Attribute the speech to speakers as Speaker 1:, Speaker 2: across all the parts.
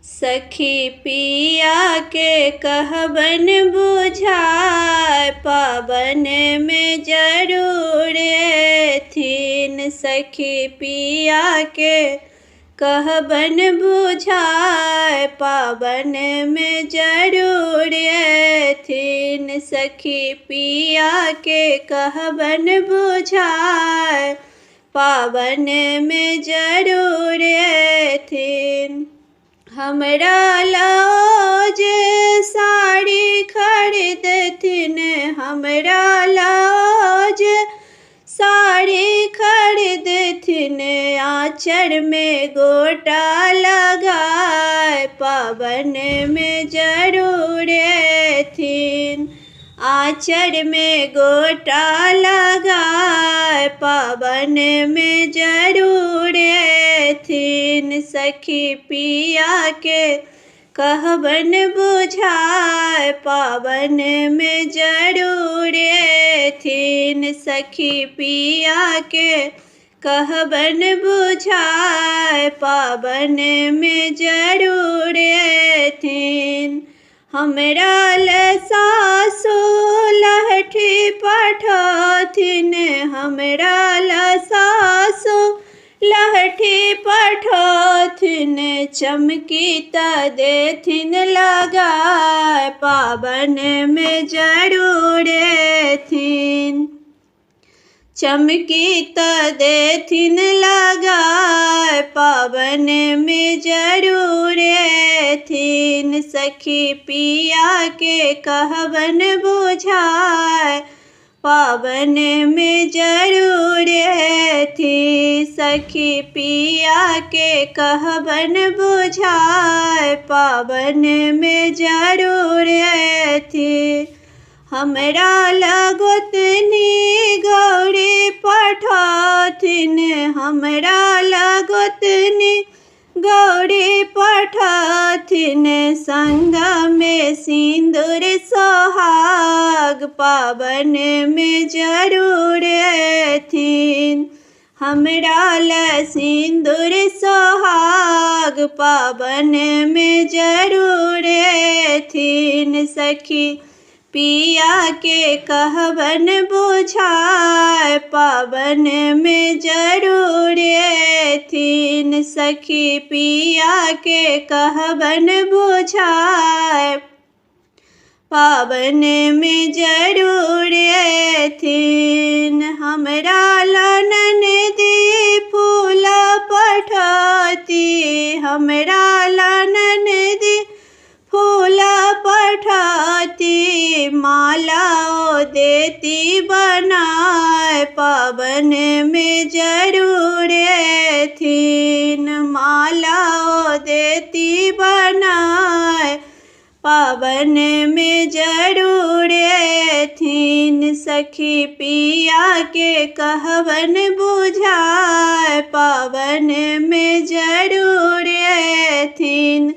Speaker 1: सखी पिया के कहबन बुझाए, पावन में जरूर थीन। सखी पिया के कहबन बुझाए, पावन में जरूर थीन। सखी पिया के कहबन बुझाए, पावन में जरूर थीन। हमरा लाज साड़ी खरीदथिन, हमरा लाज साड़ी खरीदथिन। आँचर में गोटा लगाए, पावन में जरूर थीन। आँचर में गोटा लगाए, पावन में जरूर थीन। सखी पिया के कहबन बुझाए, पावन में जरूर थीन। सखी पिया के कहबन बुझाए, पावन में जरूर थीन। हमरा ले सासु लहठी पठथिन, हमरा ले सासु लहठी पठथिन। चमकी त देथिन लगाए, पावन में जरूर थीन। चमकी त देथिन लगाए, पावन में जरूर थीन। सखी पिया के कहबन बुझाए, पावन में जरूर थी। सखी पिया के कहबन बुझाए, पावन में जरूर थी। हमरा लगोतनी गौरी पठथिन, हमरा लगोतनी गौरी पठथिन। संग में सिंदूर सोहाग, पावन में जरूर थीन। हमरा ल सिंदूर सोहाग, पावन में जरूर थीन। सखी पिया के कहबन बुझाए, पावन में जरूर थीन। सखी पिया के कहबन बुझाए, पावन में जरूर थीन। हमरा ननदी फूल पठती, हमरा ननदी फूल पठती। माला देती बनाए, पावन में जरूर थीन। माला देती बनाए, पावन में जरूर थीन। सखी पिया के कहबन बुझाए, पावन में जरूर थीन।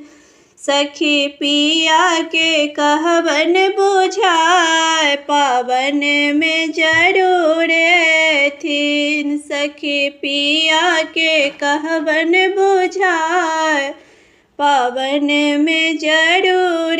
Speaker 1: सखी पिया के कहबन बुझाए, पावन में जरूर थीन। सखी पिया के कहबन बुझाए, पावन में जरूर